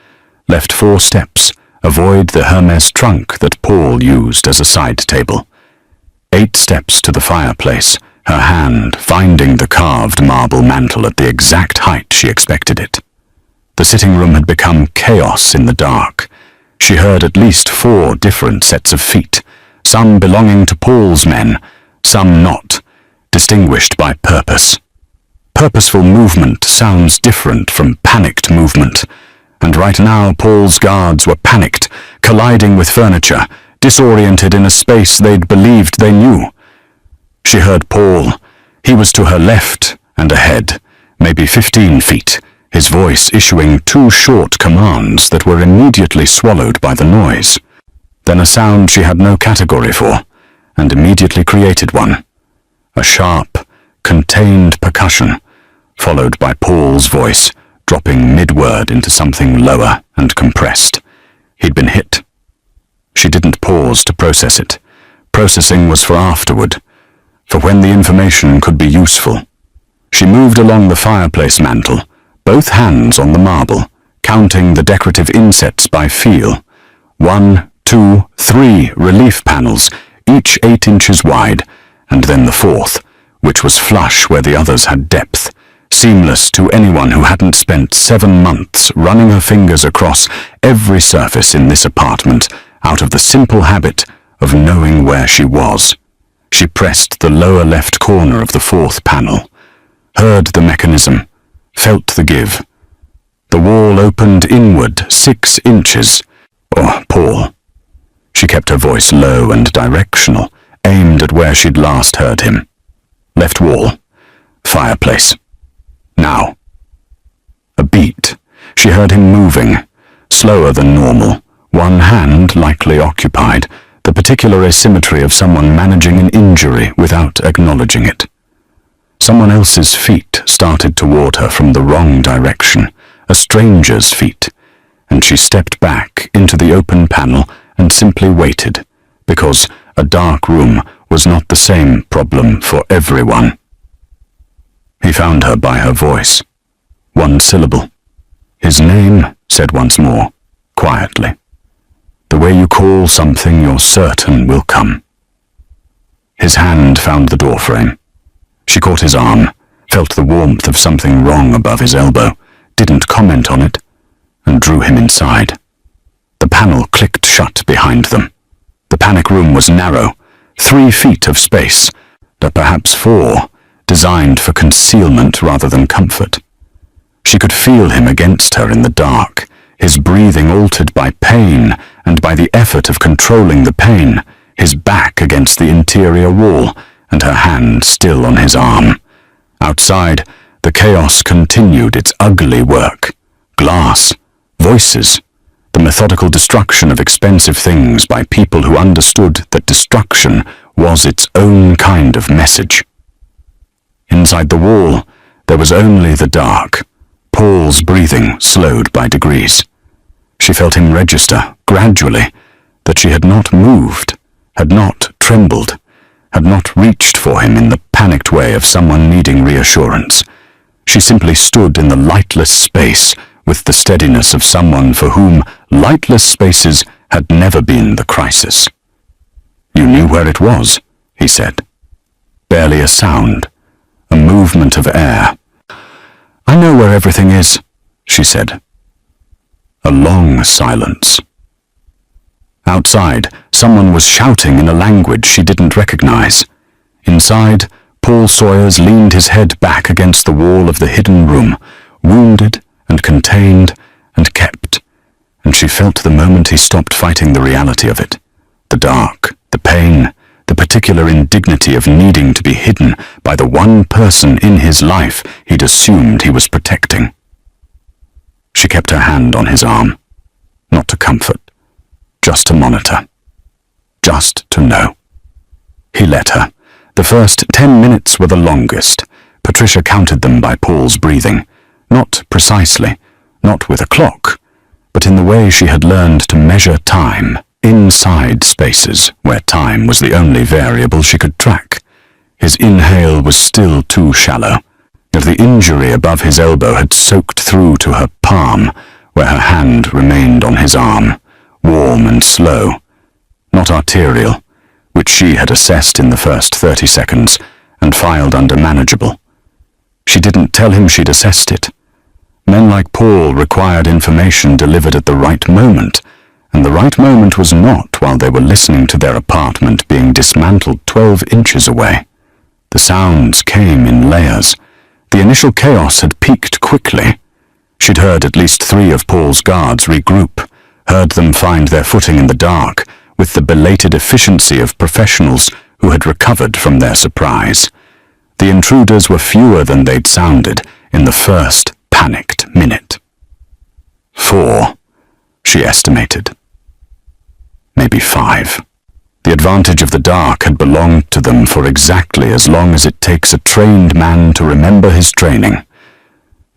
Left 4 steps, avoid the Hermes trunk that Paul used as a side table. 8 steps to the fireplace, her hand finding the carved marble mantel at the exact height she expected it. The sitting room had become chaos in the dark. She heard at least 4 different sets of feet, some belonging to Paul's men, some not, distinguished by purpose. Purposeful movement sounds different from panicked movement, and right now Paul's guards were panicked, colliding with furniture, disoriented in a space they'd believed they knew. She heard Paul. He was to her left and ahead, maybe 15 feet, his voice issuing 2 short commands that were immediately swallowed by the noise. Then a sound she had no category for, and immediately created one. A sharp, contained percussion, followed by Paul's voice, dropping mid-word into something lower and compressed. He'd been hit. She didn't pause to process it. Processing was for afterward, for when the information could be useful. She moved along the fireplace mantel, both hands on the marble, counting the decorative insets by feel. 1, 2, 3 relief panels, each 8 inches wide, and then the 4th, which was flush where the others had depth, seamless to anyone who hadn't spent 7 months running her fingers across every surface in this apartment out of the simple habit of knowing where she was. She pressed the lower left corner of the 4th panel, heard the mechanism, felt the give. The wall opened inward 6 inches. Oh, Paul. She kept her voice low and directional, aimed at where she'd last heard him. Left wall. Fireplace. Now. A beat. She heard him moving, slower than normal, one hand likely occupied, the particular asymmetry of someone managing an injury without acknowledging it. Someone else's feet started toward her from the wrong direction, a stranger's feet, and she stepped back into the open panel and simply waited, because a dark room was not the same problem for everyone. He found her by her voice. 1 syllable. His name, said once more, quietly. The way you call something you're certain will come. His hand found the doorframe. She caught his arm, felt the warmth of something wrong above his elbow, didn't comment on it, and drew him inside. The panel clicked shut behind them. The panic room was narrow, 3 feet of space, but perhaps 4, designed for concealment rather than comfort. She could feel him against her in the dark, his breathing altered by pain and by the effort of controlling the pain, his back against the interior wall, and her hand still on his arm. Outside, the chaos continued its ugly work. Glass, voices, the methodical destruction of expensive things by people who understood that destruction was its own kind of message. Inside the wall, there was only the dark. Paul's breathing slowed by degrees. She felt him register, gradually, that she had not moved, had not trembled, had not reached for him in the panicked way of someone needing reassurance. She simply stood in the lightless space with the steadiness of someone for whom lightless spaces had never been the crisis. You knew where it was, he said. Barely a sound, a movement of air. I know where everything is, she said. A long silence. Outside, someone was shouting in a language she didn't recognize. Inside, Paul Sawyers leaned his head back against the wall of the hidden room, wounded and contained and kept, and she felt the moment he stopped fighting the reality of it. The dark, the pain, the particular indignity of needing to be hidden by the one person in his life he'd assumed he was protecting. She kept her hand on his arm, not to comfort, just to monitor, just to know. He let her. The first 10 minutes were the longest. Patricia counted them by Paul's breathing, not precisely, not with a clock, but in the way she had learned to measure time inside spaces where time was the only variable she could track. His inhale was still too shallow, yet the injury above his elbow had soaked through to her palm, where her hand remained on his arm, warm and slow, not arterial, which she had assessed in the first 30 seconds and filed under manageable. She didn't tell him she'd assessed it. Men like Paul required information delivered at the right moment, and the right moment was not while they were listening to their apartment being dismantled 12 inches away. The sounds came in layers, The initial chaos had peaked quickly. She'd heard at least 3 of Paul's guards regroup, heard them find their footing in the dark with the belated efficiency of professionals who had recovered from their surprise. The intruders were fewer than they'd sounded in the first panicked minute. 4, she estimated. Maybe 5. The advantage of the dark had belonged to them for exactly as long as it takes a trained man to remember his training.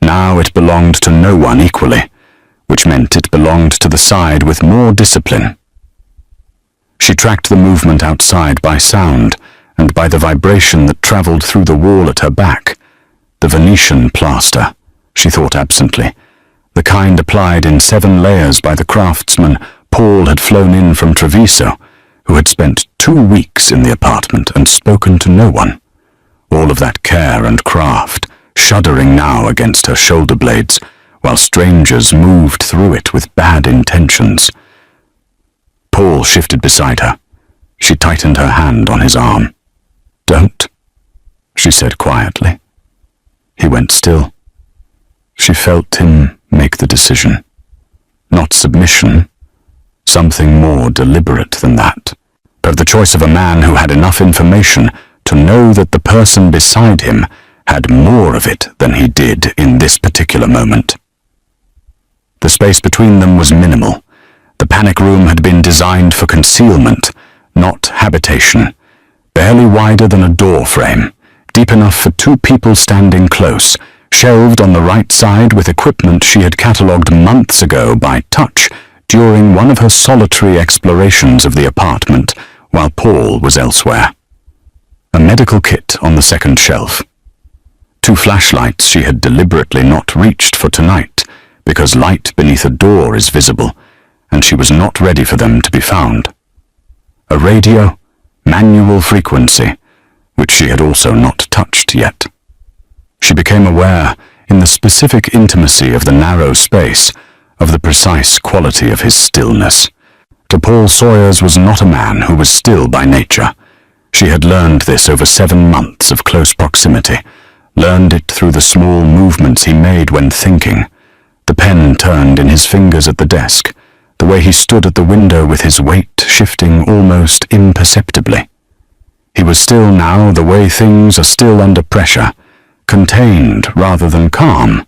Now it belonged to no one equally, which meant it belonged to the side with more discipline. She tracked the movement outside by sound and by the vibration that travelled through the wall at her back. The Venetian plaster, she thought absently, the kind applied in 7 layers by the craftsman Paul had flown in from Treviso, who had spent 2 weeks in the apartment and spoken to no one. All of that care and craft, shuddering now against her shoulder blades, while strangers moved through it with bad intentions. Paul shifted beside her. She tightened her hand on his arm. "Don't," she said quietly. He went still. She felt him make the decision. Not submission, something more deliberate than that, but the choice of a man who had enough information to know that the person beside him had more of it than he did in this particular moment. The space between them was minimal. The panic room had been designed for concealment, not habitation, barely wider than a door frame, deep enough for 2 people standing close, shelved on the right side with equipment she had catalogued months ago by touch during one of her solitary explorations of the apartment while Paul was elsewhere. A medical kit on the second shelf. 2 flashlights she had deliberately not reached for tonight, because light beneath a door is visible, and she was not ready for them to be found. A radio, manual frequency, which she had also not touched yet. She became aware, in the specific intimacy of the narrow space, of the precise quality of his stillness. To Paul Sawyers was not a man who was still by nature. She had learned this over 7 months of close proximity, learned it through the small movements he made when thinking, the pen turned in his fingers at the desk, the way he stood at the window with his weight shifting almost imperceptibly. He was still now the way things are still under pressure, contained rather than calm,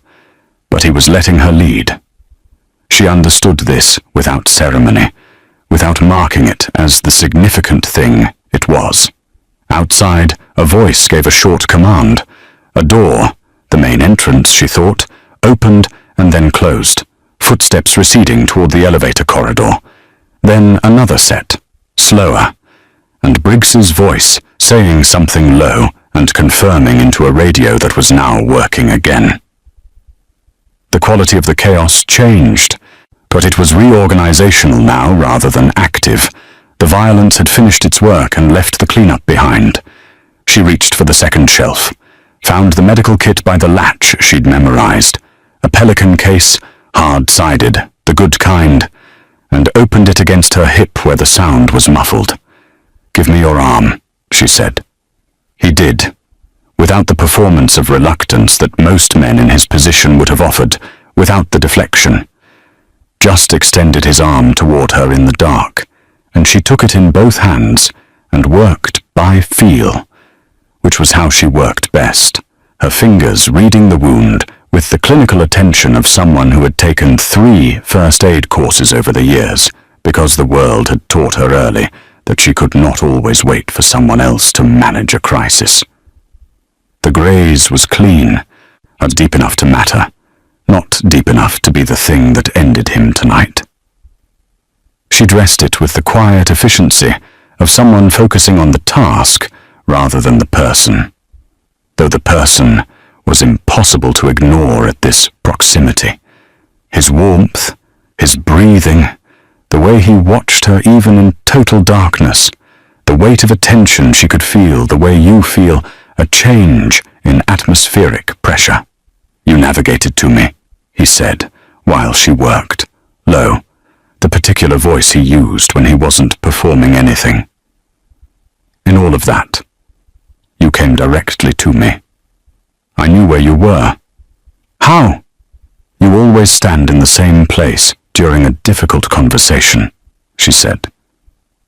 but he was letting her lead. She understood this without ceremony, without marking it as the significant thing it was. Outside, a voice gave a short command. A door, the main entrance, she thought, opened and then closed, footsteps receding toward the elevator corridor. Then another set, slower, and Briggs's voice saying something low and confirming into a radio that was now working again. The quality of the chaos changed, but it was reorganizational now rather than active. The violence had finished its work and left the cleanup behind. She reached for the second shelf, found the medical kit by the latch she'd memorized, a Pelican case, hard-sided, the good kind, and opened it against her hip where the sound was muffled. "Give me your arm," she said. He did, without the performance of reluctance that most men in his position would have offered, without the deflection. Just extended his arm toward her in the dark, and she took it in both hands and worked by feel, which was how she worked best, her fingers reading the wound with the clinical attention of someone who had taken 3 first aid courses over the years, because the world had taught her early that she could not always wait for someone else to manage a crisis. The graze was clean, not deep enough to matter, not deep enough to be the thing that ended him tonight. She dressed it with the quiet efficiency of someone focusing on the task rather than the person, though the person was impossible to ignore at this proximity. His warmth, his breathing, the way he watched her even in total darkness, the weight of attention she could feel the way you feel a change in atmospheric pressure. "You navigated to me," he said, while she worked, low, the particular voice he used when he wasn't performing anything. "In all of that, you came directly to me. I knew where you were. How? You always stand in the same place during a difficult conversation, she said.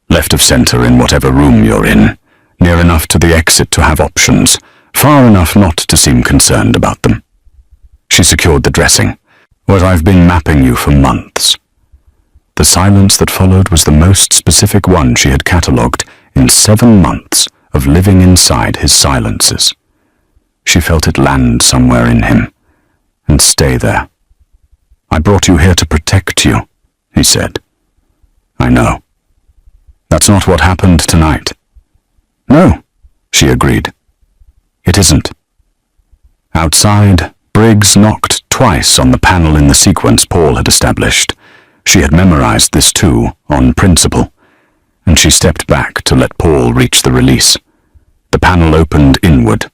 Left of center in whatever room you're in, near enough to the exit to have options, far enough not to seem concerned about them. She secured the dressing, where I've been mapping you for months. The silence that followed was the most specific one she had catalogued in 7 months of living inside his silences. She felt it land somewhere in him, and stay there. I brought you here to protect you, he said. I know. That's not what happened tonight. No, she agreed. It isn't. Outside, Briggs knocked twice on the panel in the sequence Paul had established. She had memorized this too, on principle, and she stepped back to let Paul reach the release. The panel opened inward.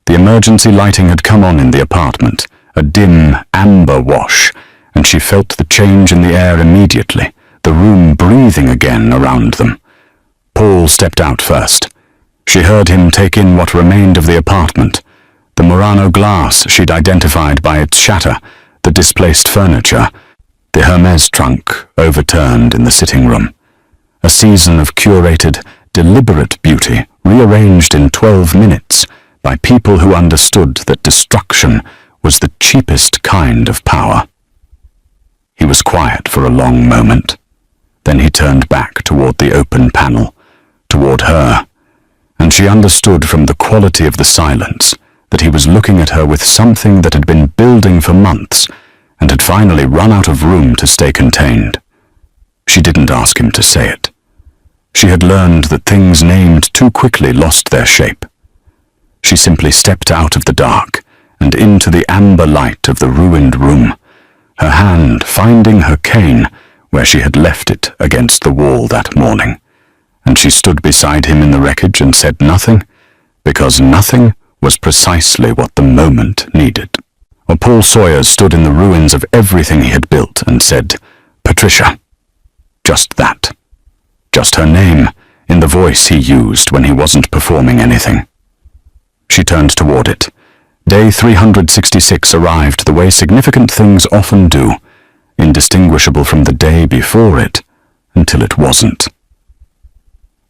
The emergency lighting had come on in the apartment, a dim amber wash, and she felt the change in the air immediately, the room breathing again around them. Paul stepped out first. She heard him take in what remained of the apartment, the Murano glass she'd identified by its shatter, the displaced furniture, the Hermes trunk overturned in the sitting room. A season of curated, deliberate beauty rearranged in 12 minutes by people who understood that destruction was the cheapest kind of power. He was quiet for a long moment. Then he turned back toward the open panel, toward her, and she understood from the quality of the silence that he was looking at her with something that had been building for months and had finally run out of room to stay contained. She didn't ask him to say it. She had learned that things named too quickly lost their shape. She simply stepped out of the dark and into the amber light of the ruined room, her hand finding her cane where she had left it against the wall that morning, and she stood beside him in the wreckage and said nothing, because nothing was precisely what the moment needed. Or Paul Sawyers stood in the ruins of everything he had built and said, Patricia. Just that. Just her name, in the voice he used when he wasn't performing anything. She turned toward it. Day 366 arrived the way significant things often do, indistinguishable from the day before it, until it wasn't.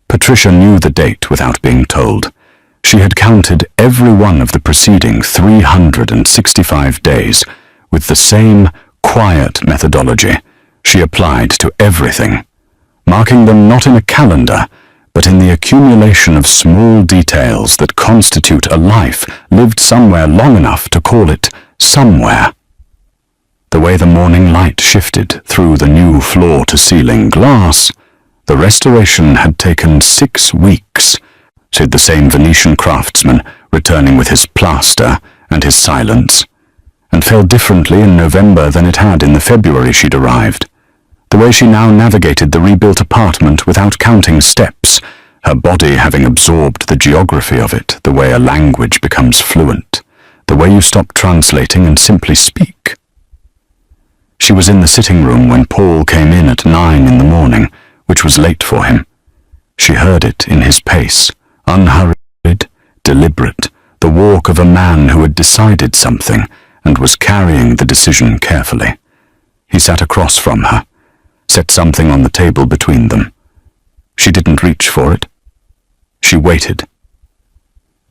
Patricia knew the date without being told. She had counted every one of the preceding 365 days with the same quiet methodology she applied to everything, marking them not in a calendar, but in the accumulation of small details that constitute a life lived somewhere long enough to call it somewhere. The way the morning light shifted through the new floor-to-ceiling glass, the restoration had taken 6 weeks, said the same Venetian craftsman, returning with his plaster and his silence, and felt differently in November than it had in the February she'd arrived. The way she now navigated the rebuilt apartment without counting steps, her body having absorbed the geography of it, the way a language becomes fluent, the way you stop translating and simply speak. She was in the sitting room when Paul came in at 9 in the morning, which was late for him. She heard it in his pace, unhurried, deliberate, the walk of a man who had decided something and was carrying the decision carefully. He sat across from her, set something on the table between them. She didn't reach for it. She waited.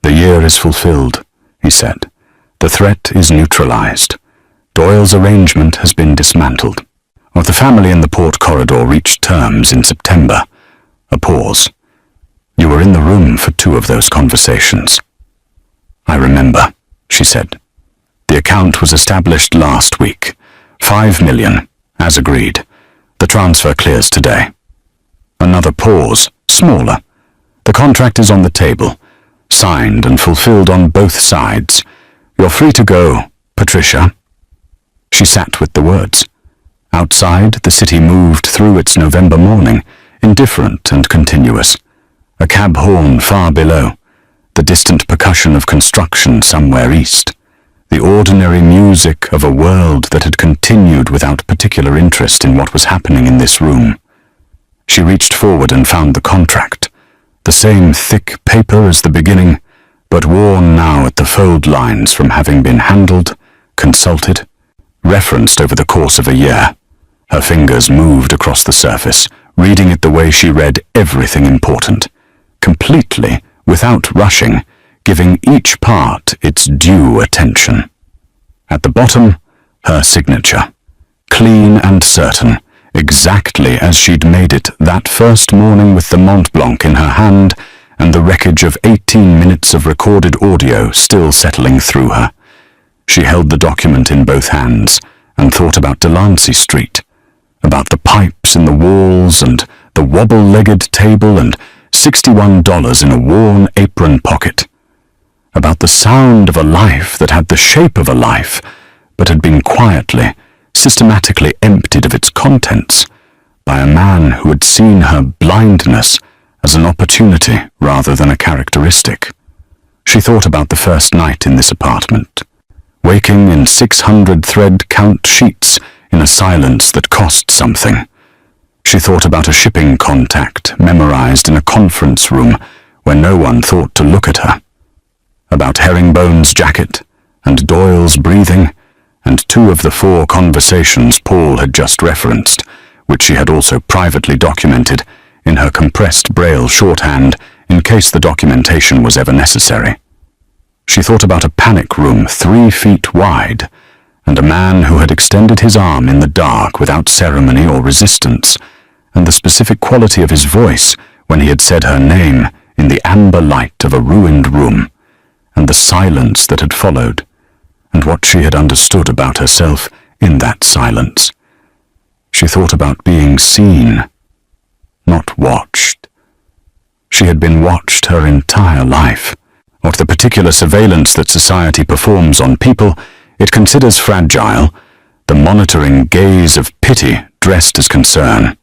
The year is fulfilled, he said. The threat is neutralized. Doyle's arrangement has been dismantled. The family in the port corridor reached terms in September. A pause. You were in the room for 2 of those conversations. I remember, she said. The account was established last week. 5 million, as agreed. The transfer clears today. Another pause, smaller. The contract is on the table, signed and fulfilled on both sides. You're free to go, Patricia. She sat with the words. Outside, the city moved through its November morning, indifferent and continuous. A cab horn far below, the distant percussion of construction somewhere east, the ordinary music of a world that had continued without particular interest in what was happening in this room. She reached forward and found the contract, the same thick paper as the beginning, but worn now at the fold lines from having been handled, consulted, referenced over the course of a year. Her fingers moved across the surface, reading it the way she read everything important, completely, without rushing, giving each part its due attention. At the bottom, her signature, clean and certain, exactly as she'd made it that first morning with the Mont Blanc in her hand and the wreckage of 18 minutes of recorded audio still settling through her. She held the document in both hands and thought about Delancey Street, about the pipes in the walls and the wobble-legged table and $61 in a worn apron pocket, about the sound of a life that had the shape of a life but had been quietly, systematically emptied of its contents by a man who had seen her blindness as an opportunity rather than a characteristic. She thought about the first night in this apartment, waking in 600 thread count sheets in a silence that cost something. She thought about a shipping contact memorized in a conference room where no one thought to look at her, about Herringbone's jacket and Doyle's breathing and 2 of the 4 conversations Paul had just referenced, which she had also privately documented in her compressed Braille shorthand in case the documentation was ever necessary. She thought about a panic room 3 feet wide, and a man who had extended his arm in the dark without ceremony or resistance, and the specific quality of his voice when he had said her name in the amber light of a ruined room, and the silence that had followed, and what she had understood about herself in that silence. She thought about being seen, not watched. She had been watched her entire life. What the particular surveillance that society performs on people it considers fragile, the monitoring gaze of pity dressed as concern.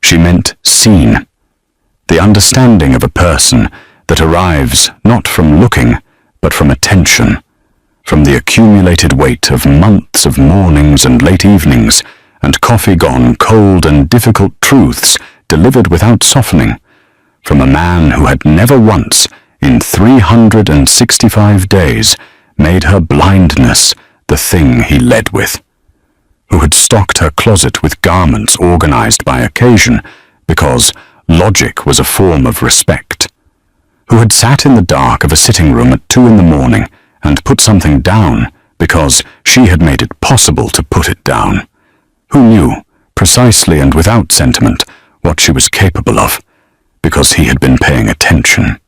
She meant seen, the understanding of a person that arrives not from looking, but from attention, from the accumulated weight of months of mornings and late evenings, and coffee gone cold and difficult truths delivered without softening, from a man who had never once, in 365 days, made her blindness the thing he led with, who had stocked her closet with garments organized by occasion because logic was a form of respect, who had sat in the dark of a sitting room at 2 a.m. and put something down because she had made it possible to put it down, who knew, precisely and without sentiment, what she was capable of, because he had been paying attention.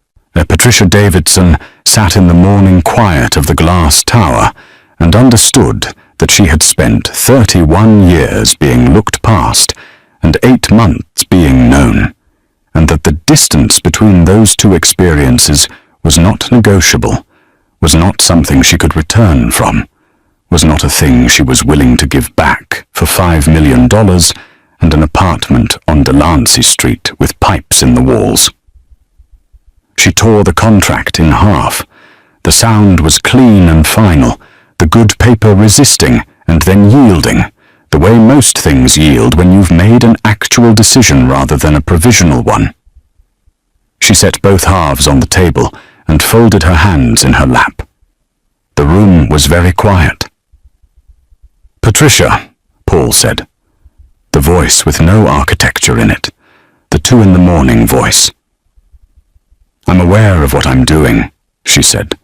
Patricia Davidson sat in the morning quiet of the glass tower and understood that she had spent 31 years being looked past and 8 months being known, and that the distance between those 2 experiences was not negotiable, was not something she could return from, was not a thing she was willing to give back for $5 million and an apartment on Delancey Street with pipes in the walls. She tore the contract in half. The sound was clean and final, the good paper resisting and then yielding, the way most things yield when you've made an actual decision rather than a provisional one. She set both halves on the table and folded her hands in her lap. The room was very quiet. "Patricia," Paul said, the voice with no architecture in it, the 2 a.m. voice. "I'm aware of what I'm doing," she said.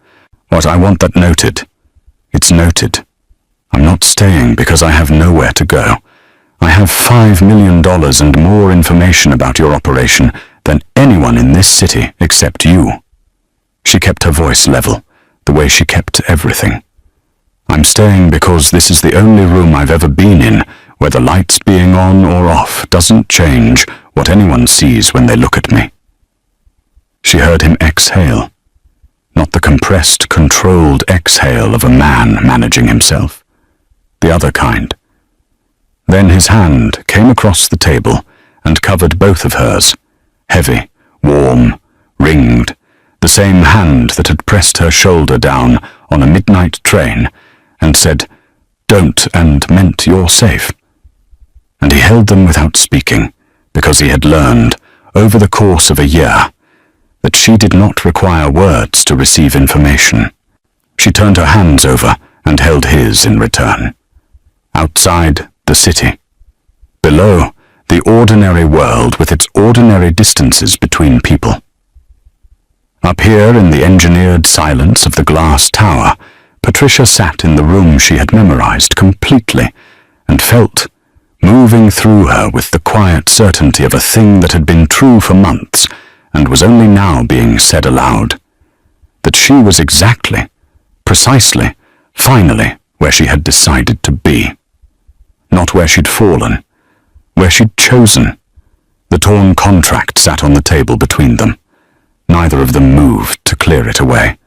"What I want that noted. It's noted. I'm not staying because I have nowhere to go. I have $5 million and more information about your operation than anyone in this city except you." She kept her voice level, the way she kept everything. "I'm staying because this is the only room I've ever been in where the lights being on or off doesn't change what anyone sees when they look at me." She heard him exhale, not the compressed, controlled exhale of a man managing himself, the other kind. Then his hand came across the table and covered both of hers, heavy, warm, ringed, the same hand that had pressed her shoulder down on a midnight train and said, "Don't," and meant "you're safe." And he held them without speaking, because he had learned, over the course of a year, that she did not require words to receive information. She turned her hands over and held his in return. Outside, the city. Below, the ordinary world with its ordinary distances between people. Up here in the engineered silence of the glass tower, Patricia sat in the room she had memorized completely and felt, moving through her with the quiet certainty of a thing that had been true for months and was only now being said aloud, that she was exactly, precisely, finally where she had decided to be. Not where she'd fallen, where she'd chosen. The torn contract sat on the table between them. Neither of them moved to clear it away.